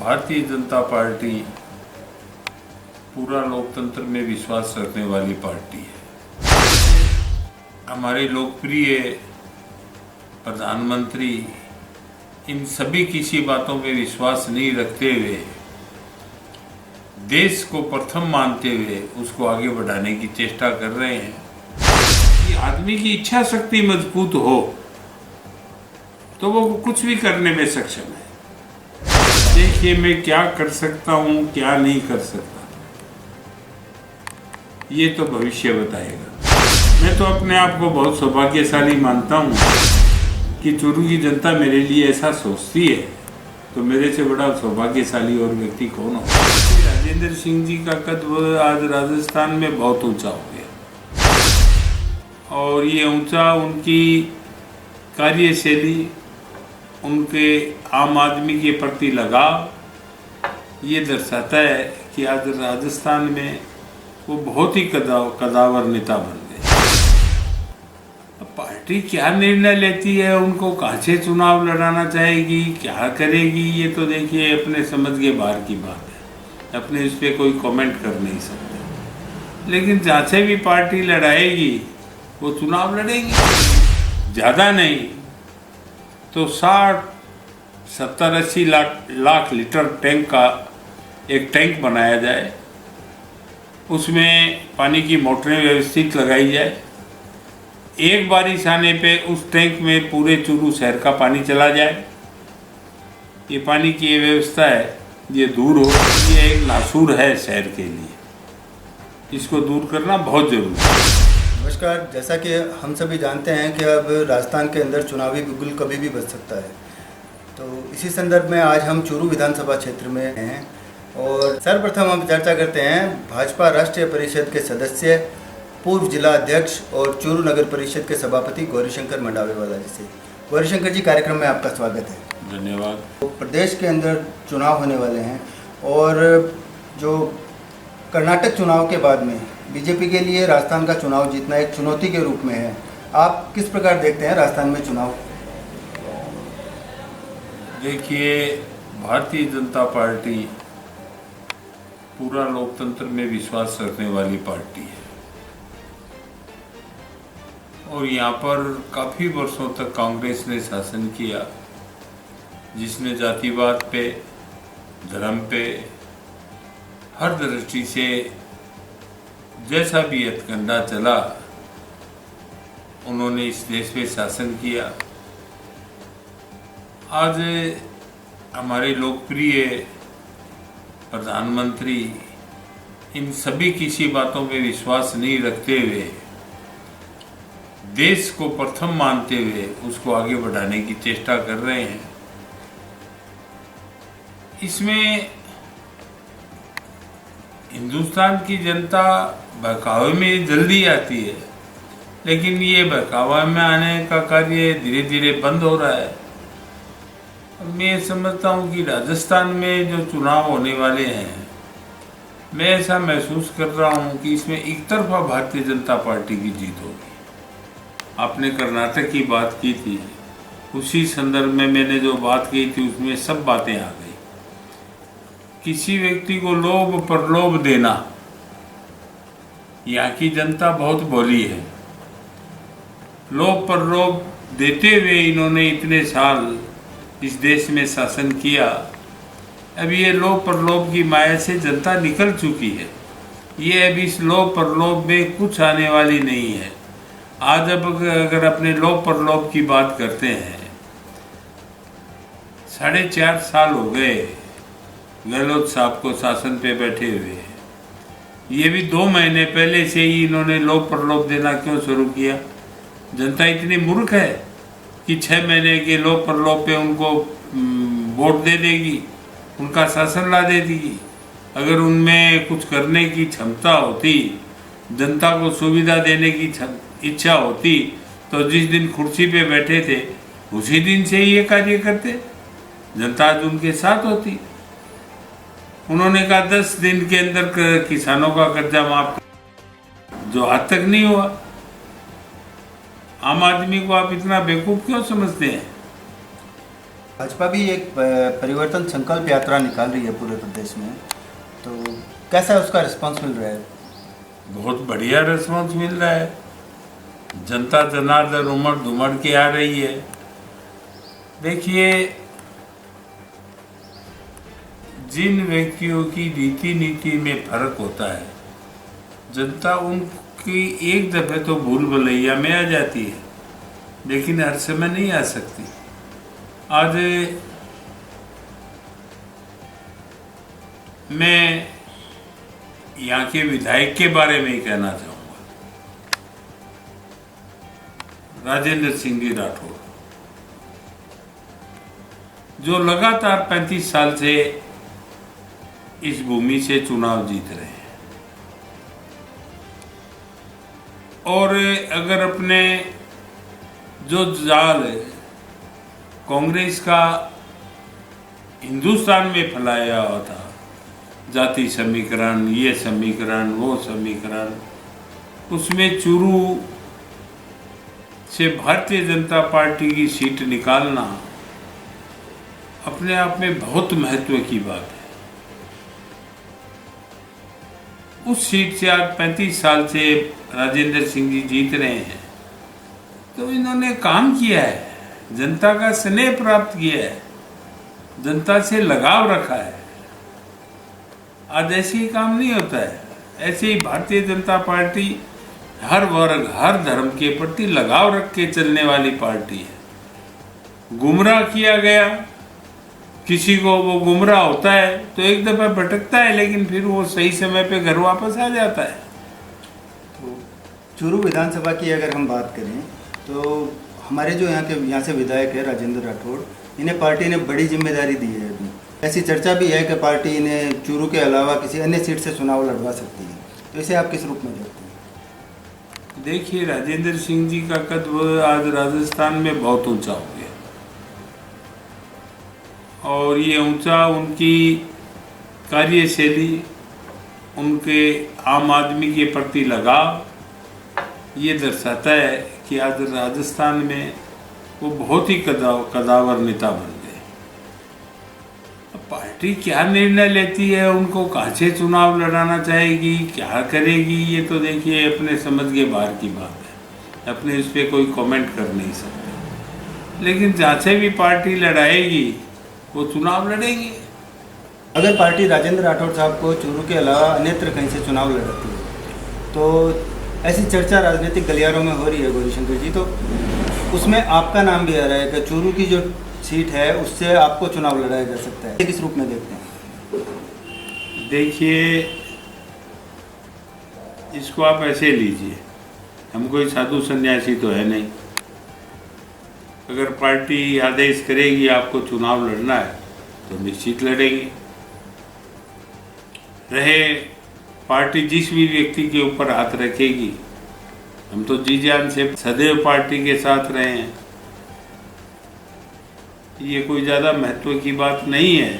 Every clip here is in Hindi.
भारतीय जनता पार्टी पूरा लोकतंत्र में विश्वास रखने वाली पार्टी है। हमारे लोकप्रिय प्रधानमंत्री इन सभी किसी बातों में विश्वास नहीं रखते हुए, देश को प्रथम मानते हुए उसको आगे बढ़ाने की चेष्टा कर रहे हैं। कि आदमी की इच्छा शक्ति मजबूत हो तो वो कुछ भी करने में सक्षम है। देखिए, मैं क्या कर सकता हूँ, क्या नहीं कर सकता, ये तो भविष्य बताएगा। मैं तो अपने आप को बहुत सौभाग्यशाली मानता हूँ कि चूरू की जनता मेरे लिए ऐसा सोचती है, तो मेरे से बड़ा सौभाग्यशाली और व्यक्ति कौन हो। राजेंद्र सिंह जी का कद आज राजस्थान में बहुत ऊंचा हो गया, और ये ऊंचा उनकी कार्यशैली, उनके आम आदमी के प्रति लगाव ये दर्शाता है कि आज राजस्थान में वो बहुत ही कदावर नेता बन गए। अब पार्टी क्या निर्णय लेती है, उनको कहाँ से चुनाव लड़ाना चाहेगी, क्या करेगी, ये तो देखिए अपने समझ के बाहर की बात है। अपने इस पर कोई कमेंट कर नहीं सकते। लेकिन जहाँ से भी पार्टी लड़ाएगी वो चुनाव लड़ेगी। ज़्यादा नहीं तो 60-70-80 लाख लीटर टैंक का एक टैंक बनाया जाए, उसमें पानी की मोटरें व्यवस्थित लगाई जाए। एक बारिश आने पे उस टैंक में पूरे चूरू शहर का पानी चला जाए। ये पानी की ये व्यवस्था है, ये दूर हो। ये एक नासूर है शहर के लिए, इसको दूर करना बहुत जरूरी है। नमस्कार। जैसा कि हम सभी जानते हैं कि अब राजस्थान के अंदर चुनावी बिगुल कभी भी बच सकता है, तो इसी संदर्भ में आज हम चूरू विधानसभा क्षेत्र में हैं और सर्वप्रथम हम चर्चा करते हैं भाजपा राष्ट्रीय परिषद के सदस्य, पूर्व जिला अध्यक्ष और चूरू नगर परिषद के सभापति गौरीशंकर मंडावेवाला जी से। गौरीशंकर जी, कार्यक्रम में आपका स्वागत है। धन्यवाद। तो प्रदेश के अंदर चुनाव होने वाले हैं और जो कर्नाटक चुनाव के बाद में बीजेपी के लिए राजस्थान का चुनाव जीतना एक चुनौती के रूप में है। आप किस प्रकार देखते हैं राजस्थान में चुनाव? देखिए, भारतीय जनता पार्टी पूरा लोकतंत्र में विश्वास रखने वाली पार्टी है और यहाँ पर काफ़ी वर्षों तक कांग्रेस ने शासन किया, जिसने जातिवाद पे, धर्म पे, हर दृष्टि से जैसा भी हथकंडा चला उन्होंने इस देश पे शासन किया। आज हमारे लोकप्रिय प्रधानमंत्री इन सभी किसी बातों में विश्वास नहीं रखते हुए, देश को प्रथम मानते हुए उसको आगे बढ़ाने की चेष्टा कर रहे हैं। इसमें हिंदुस्तान की जनता बहकावे में जल्दी आती है, लेकिन ये बहकावा में आने का कार्य धीरे धीरे बंद हो रहा है। मैं समझता हूँ कि राजस्थान में जो चुनाव होने वाले हैं, मैं ऐसा महसूस कर रहा हूँ कि इसमें एक तरफा भारतीय जनता पार्टी की जीत होगी। आपने कर्नाटक की बात की थी, उसी संदर्भ में मैंने जो बात की थी उसमें सब बातें आ गई। किसी व्यक्ति को लोभ प्रलोभ देना, यहाँ की जनता बहुत भोली है। लोभ प्रलोभ देते हुए इन्होंने इतने साल इस देश में शासन किया। अब ये लोभ प्रलोभ की माया से जनता निकल चुकी है। ये अब इस लोभ प्रलोभ में कुछ आने वाली नहीं है। आज अब अगर अपने लोभ प्रलोभ की बात करते हैं, 4.5 साल हो गए गहलोत साहब को शासन पे बैठे हुए। ये भी 2 महीने पहले से ही इन्होंने लोभ प्रलोभ देना क्यों शुरू किया? जनता इतनी मूर्ख है कि 6 महीने के लोभ प्रलोभ पे उनको वोट दे देगी, उनका शासन ला दे देगी। अगर उनमें कुछ करने की क्षमता होती, जनता को सुविधा देने की इच्छा होती, तो जिस दिन कुर्सी पे बैठे थे उसी दिन से ये कार्य करते, जनता आज उनके साथ होती। उन्होंने कहा 10 दिन के अंदर किसानों का कर्जा माफ, जो आज तक नहीं हुआ। आम आदमी को आप इतना बेवकूफ क्यों समझते हैं? भाजपा भी एक परिवर्तन संकल्प यात्रा निकाल रही है पूरे प्रदेश में, तो कैसा उसका रिस्पांस मिल रहा है? बहुत बढ़िया रिस्पांस मिल रहा है। जनता जनार्दन उमड़ धुमड़ के आ रही है। देखिए, जिन व्यक्तियों की रीति नीति में फर्क होता है, जनता उनकी एक दफे तो भूल भुलैया में आ जाती है, लेकिन हर समय नहीं आ सकती। आज मैं यहाँ के विधायक के बारे में ही कहना चाहूँगा, राजेंद्र सिंह जी राठौर, जो लगातार 35 साल से इस भूमि से चुनाव जीत रहे हैं। और अगर अपने जो जाल कांग्रेस का हिंदुस्तान में फैलाया हुआ था, जाति समीकरण, ये समीकरण, वो समीकरण, उसमें चूरू से भारतीय जनता पार्टी की सीट निकालना अपने आप में बहुत महत्व की बात है। उस सीट से आज 35 साल से राजेंद्र सिंह जी जीत रहे हैं, तो इन्होंने काम किया है, जनता का स्नेह प्राप्त किया है, जनता से लगाव रखा है। आज ऐसे ही काम नहीं होता है। ऐसे ही भारतीय जनता पार्टी हर वर्ग, हर धर्म के प्रति लगाव रख के चलने वाली पार्टी है। गुमराह किया गया किसी को, वो गुमराह होता है तो एक दफा भटकता है, लेकिन फिर वो सही समय पे घर वापस आ जाता है। तो चूरू विधानसभा की अगर हम बात करें तो हमारे जो यहाँ से विधायक है राजेंद्र राठौड़, इन्हें पार्टी ने बड़ी जिम्मेदारी दी है। अभी ऐसी चर्चा भी है कि पार्टी इन्हें चूरू के अलावा किसी अन्य सीट से चुनाव लड़वा सकती है, तो इसे आप किस रूप में देखते हैं? देखिए, राजेंद्र सिंह जी का कद आज राजस्थान में बहुत ऊंचा हो गया, और ये ऊंचा उनकी कार्यशैली, उनके आम आदमी के प्रति लगाव, ये दर्शाता है कि आज राजस्थान में वो बहुत ही कदावर नेता बन गए। अब पार्टी क्या निर्णय लेती है, उनको कहाँ से चुनाव लड़ाना चाहेगी, क्या करेगी, ये तो देखिए अपने समझ के बाहर की बात है, अपने इस पर कोई कमेंट कर नहीं सकते। लेकिन जहाँ से भी पार्टी लड़ाएगी वो चुनाव लड़ेगी। अगर पार्टी राजेंद्र राठौड़ साहब को चूरू के अलावा अन्यत्र कहीं से चुनाव लड़ाती है, तो ऐसी चर्चा राजनीतिक गलियारों में हो रही है गौरीशंकर जी, तो उसमें आपका नाम भी आ रहा है कि चूरू की जो सीट है उससे आपको चुनाव लड़ाया जा सकता है, किस रूप में देखते हैं? देखिए, इसको आप ऐसे लीजिए, हम कोई साधु सन्यासी तो है नहीं। अगर पार्टी आदेश करेगी आपको चुनाव लड़ना है तो निश्चित लड़ेंगे। रहे पार्टी जिस भी व्यक्ति के ऊपर हाथ रखेगी, हम तो जी जान से सदैव पार्टी के साथ रहे हैं। ये कोई ज़्यादा महत्व की बात नहीं है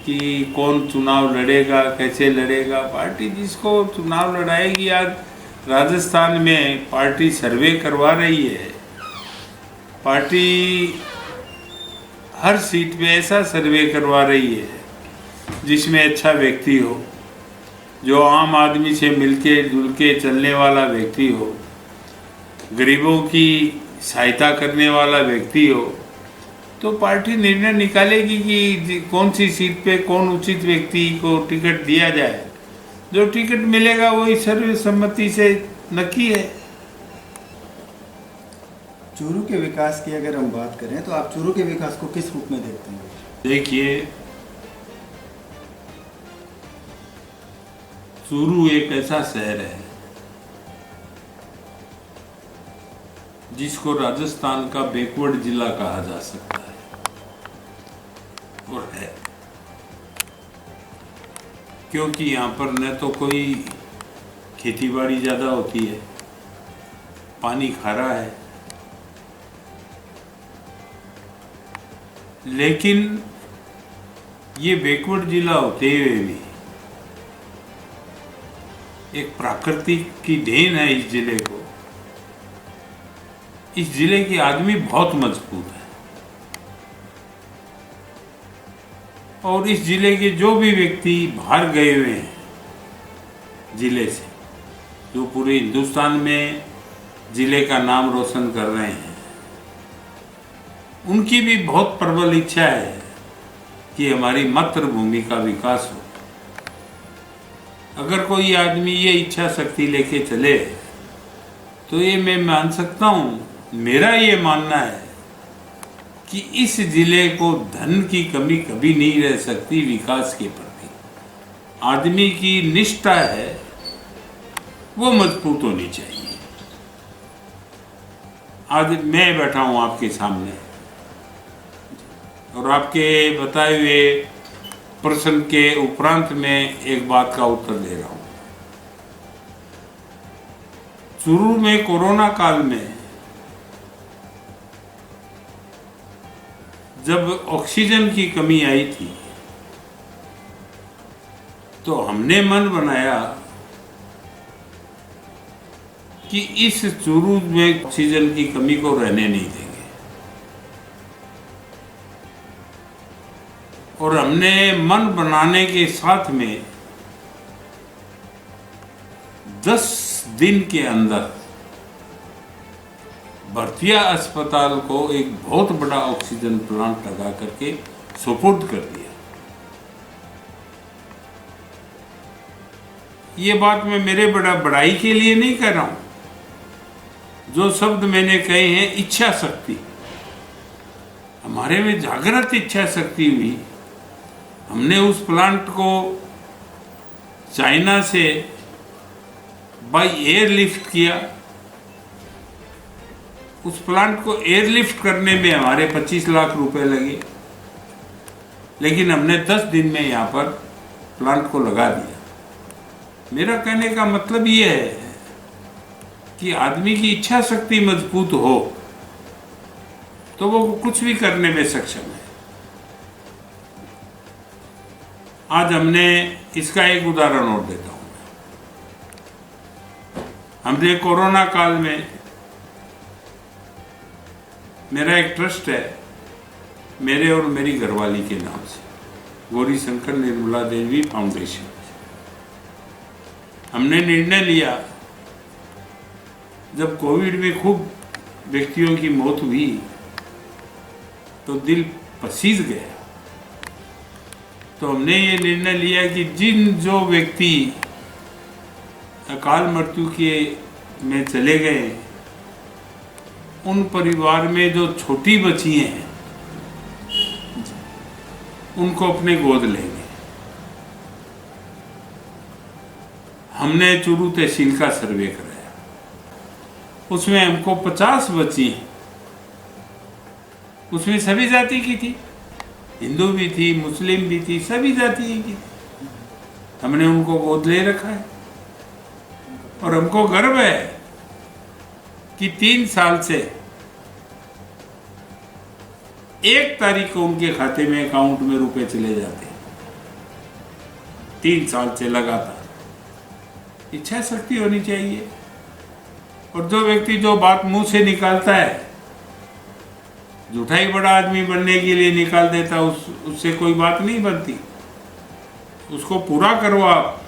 कि कौन चुनाव लड़ेगा, कैसे लड़ेगा। पार्टी जिसको चुनाव लड़ाएगी, आज राजस्थान में पार्टी सर्वे करवा रही है। पार्टी हर सीट पे ऐसा सर्वे करवा रही है जिसमें अच्छा व्यक्ति हो, जो आम आदमी से मिलके जुल के चलने वाला व्यक्ति हो, गरीबों की सहायता करने वाला व्यक्ति हो। तो पार्टी निर्णय निकालेगी कि कौन सी सीट पे कौन उचित व्यक्ति को टिकट दिया जाए। जो टिकट मिलेगा वही सर्वसम्मति से नक्की है। चूरू के विकास की अगर हम बात करें तो आप चूरू के विकास को किस रूप में देखते हैं? देखिए, चूरू एक ऐसा शहर है जिसको राजस्थान का बैकवर्ड जिला कहा जा सकता है, और है, क्योंकि यहाँ पर न तो कोई खेतीबाड़ी ज़्यादा होती है, पानी खारा है, लेकिन ये बैकवर्ड जिला होते हुए भी एक प्राकृतिक की देन है इस जिले को। इस जिले के आदमी बहुत मजबूत है। और इस जिले के जो भी व्यक्ति बाहर गए हुए हैं जिले से, जो पूरे हिंदुस्तान में जिले का नाम रोशन कर रहे हैं, उनकी भी बहुत प्रबल इच्छा है कि हमारी मातृभूमि का विकास हो। अगर कोई आदमी ये इच्छा शक्ति लेके चले तो ये मैं मान सकता हूँ, मेरा ये मानना है कि इस जिले को धन की कमी कभी नहीं रह सकती। विकास के प्रति आदमी की निष्ठा है वो मजबूत होनी चाहिए। आज मैं बैठा हूँ आपके सामने और आपके बताए हुए प्रश्न के उपरांत में एक बात का उत्तर दे रहा हूँ। शुरू में कोरोना काल में जब ऑक्सीजन की कमी आई थी तो हमने मन बनाया कि इस चूरू में ऑक्सीजन की कमी को रहने नहीं देंगे, और हमने मन बनाने के साथ में 10 दिन के अंदर भरतिया अस्पताल को एक बहुत बड़ा ऑक्सीजन प्लांट लगा करके सुपुर्द कर दिया। ये बात मैं मेरे बड़ाई के लिए नहीं कह रहा हूं। जो शब्द मैंने कहे हैं, इच्छा शक्ति, हमारे में जागृत इच्छा शक्ति हुई। हमने उस प्लांट को चाइना से बाय एयरलिफ्ट किया। उस प्लांट को एयरलिफ्ट करने में हमारे 25 लाख रुपए लगे, लेकिन हमने 10 दिन में यहाँ पर प्लांट को लगा दिया। मेरा कहने का मतलब ये है कि आदमी की इच्छा शक्ति मजबूत हो तो वो कुछ भी करने में सक्षम है। आज हमने इसका एक उदाहरण और देता हूं। हमने कोरोना काल में, मेरा एक ट्रस्ट है मेरे और मेरी घरवाली के नाम से, गौरी शंकर निर्मला देवी फाउंडेशन। हमने निर्णय लिया, जब कोविड में खूब व्यक्तियों की मौत हुई तो दिल पसीज गया। तो हमने ये निर्णय लिया कि जो व्यक्ति अकाल मृत्यु के में चले गए, उन परिवार में जो छोटी बच्ची हैं उनको अपने गोद लेंगे। हमने चूरू तहसील का सर्वे कराया, उसमें हमको 50 बच्ची हैं। उसमें सभी जाति की थी, हिंदू भी थी, मुस्लिम भी थी, सभी जाति की थी। हमने उनको गोद ले रखा है और हमको गर्व है कि 3 साल से 1 तारीख को उनके खाते में, अकाउंट में रुपए चले जाते हैं। 3 साल से लगातार। इच्छा शक्ति होनी चाहिए। और जो व्यक्ति जो बात मुंह से निकालता है, झूठा ही बड़ा आदमी बनने के लिए निकाल देता, उससे कोई बात नहीं बनती। उसको पूरा करो आप।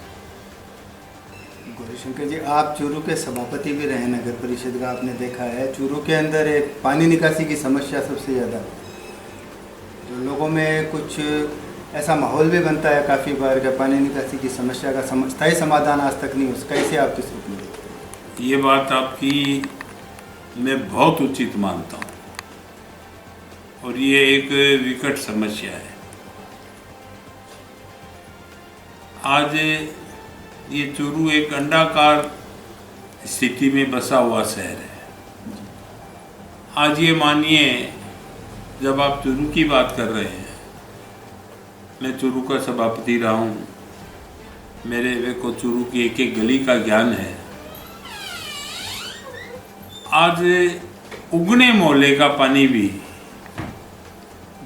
गौरीशंकर जी, आप चूरू के सभापति भी रहे नगर परिषद का, आपने देखा है चूरू के अंदर एक पानी निकासी की समस्या सबसे ज़्यादा, तो लोगों में कुछ ऐसा माहौल भी बनता है काफ़ी बार कि पानी निकासी की समस्या का स्थायी समाधान आज तक नहीं हो सका। इसे आप किस रूप में देखते हैं? ये बात आपकी मैं बहुत उचित मानता हूँ और ये एक विकट समस्या है। आज ये चूरू एक अंडाकार स्थिति में बसा हुआ शहर है। आज ये मानिए, जब आप चूरू की बात कर रहे हैं, मैं चूरू का सभापति रहा हूँ, मेरे को चूरू की एक एक गली का ज्ञान है। आज उगने मोहल्ले का पानी भी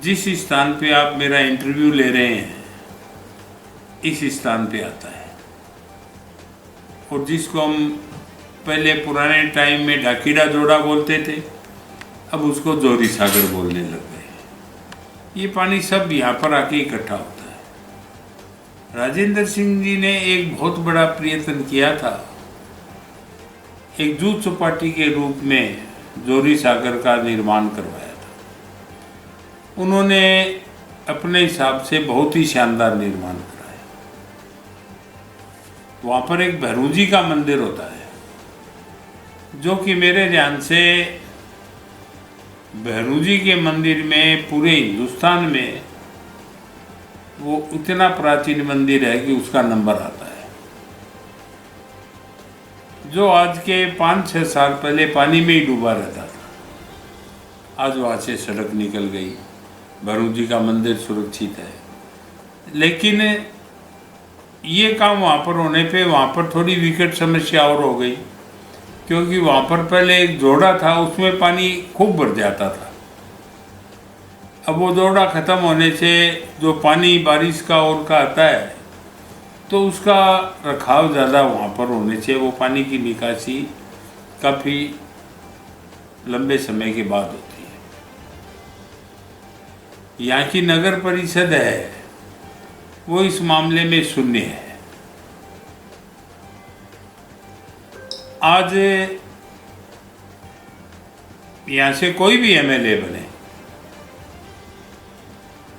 जिस स्थान पे आप मेरा इंटरव्यू ले रहे हैं, इस स्थान पे आता है। और जिसको हम पहले पुराने टाइम में ढाकीड़ा जोड़ा बोलते थे, अब उसको जोरी सागर बोलने लग गए। ये पानी सब यहाँ पर आके इकट्ठा होता है। राजेंद्र सिंह जी ने एक बहुत बड़ा प्रयत्न किया था, एक जूथ चौपाटी के रूप में जोरी सागर का निर्माण करवाया था। उन्होंने अपने हिसाब से बहुत ही शानदार निर्माण कराया। वहाँ पर एक भैरू जी का मंदिर होता है, जो कि मेरे ध्यान से भैरू जी के मंदिर में पूरे हिंदुस्तान में वो इतना प्राचीन मंदिर है कि उसका नंबर आता है। जो आज के 5-6 साल पहले पानी में ही डूबा रहता था, आज वहाँ से सड़क निकल गई, भैरू जी का मंदिर सुरक्षित है। लेकिन ये काम वहाँ पर होने पे वहाँ पर थोड़ी विकट समस्या और हो गई, क्योंकि वहाँ पर पहले एक जोड़ा था, उसमें पानी खूब भर जाता था। अब वो जोड़ा ख़त्म होने से जो पानी बारिश का और का आता है, तो उसका रखाव ज़्यादा वहाँ पर होने से वो पानी की निकासी काफ़ी लंबे समय के बाद होती है। यहाँ की नगर परिषद है, वो इस मामले में शून्य है। आज यहाँ से कोई भी एमएलए बने,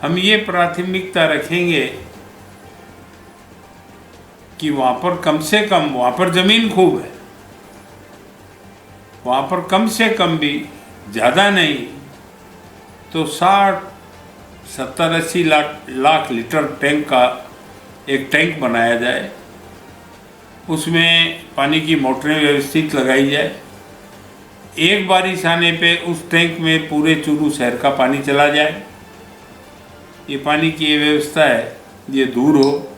हम ये प्राथमिकता रखेंगे कि वहाँ पर कम से कम, वहाँ पर ज़मीन खूब है, वहाँ पर कम से कम भी, ज़्यादा नहीं तो 60-70-80 लाख लीटर टैंक का एक टैंक बनाया जाए। उसमें पानी की मोटरें व्यवस्थित लगाई जाए। एक बारिश आने पे उस टैंक में पूरे चूरू शहर का पानी चला जाए। ये पानी की ये व्यवस्था है, ये दूर हो।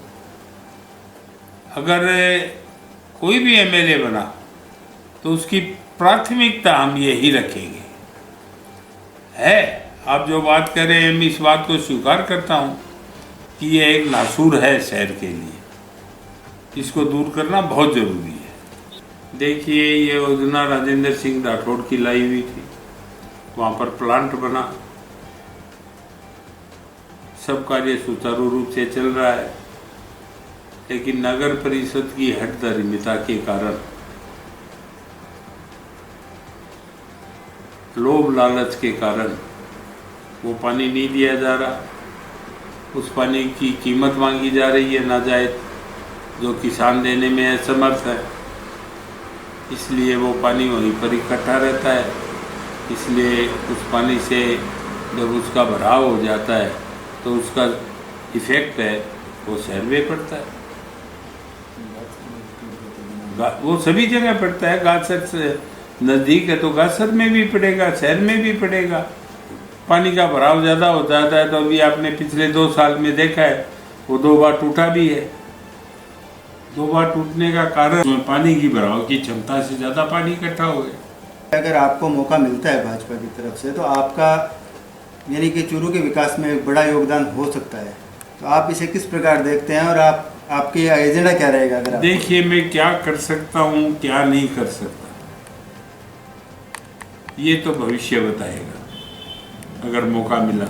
अगर कोई भी एमएलए बना तो उसकी प्राथमिकता हम यही रखेंगे। है, आप जो बात कर रहे हैं, मैं इस बात को स्वीकार करता हूँ कि ये एक नासूर है शहर के लिए, इसको दूर करना बहुत ज़रूरी है। देखिए, ये योजना राजेंद्र सिंह राठौड़ की लाई हुई थी, वहाँ पर प्लांट बना, सब कार्य सुचारू रूप से चल रहा है। लेकिन नगर परिषद की हठधर्मिता के कारण, लोभ लालच के कारण वो पानी नहीं दिया जा रहा। उस पानी की कीमत मांगी जा रही है नाजायज, जो किसान देने में असमर्थ है। इसलिए वो पानी वहीं पर इकट्ठा रहता है। इसलिए उस पानी से जब उसका भराव हो जाता है तो उसका इफेक्ट है वो शहर में पड़ता है, वो सभी जगह पड़ता है। गासर से नज़दीक है तो गासर में भी पड़ेगा, शहर में भी पड़ेगा। पानी का भराव ज़्यादा हो जाता है तो अभी आपने पिछले 2 साल में देखा है, वो 2 बार टूटा भी है। 2 बार टूटने का कारण पानी की भराव की क्षमता से ज़्यादा पानी इकट्ठा हो गया। अगर आपको मौका मिलता है भाजपा की तरफ से, तो आपका यानी कि चूरू के विकास में एक बड़ा योगदान हो सकता है, तो आप इसे किस प्रकार देखते हैं और आपके एजेंडा क्या रहेगा? अगर देखिए, मैं क्या कर सकता हूँ, क्या नहीं कर सकता, ये तो भविष्य बताएगा अगर मौका मिला।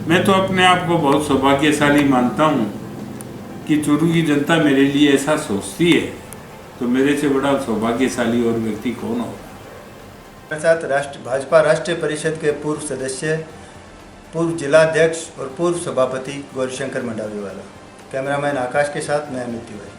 मैं तो अपने आप को बहुत सौभाग्यशाली मानता हूँ कि चूरू की जनता मेरे लिए ऐसा सोचती है, तो मेरे से बड़ा सौभाग्यशाली और व्यक्ति कौन होगा। मेरे साथ भाजपा राष्ट्रीय परिषद के पूर्व सदस्य, पूर्व जिलाध्यक्ष और पूर्व सभापति गौरीशंकर मंडावी वाला। कैमरामैन आकाश के साथ मैं अमित तिवारी।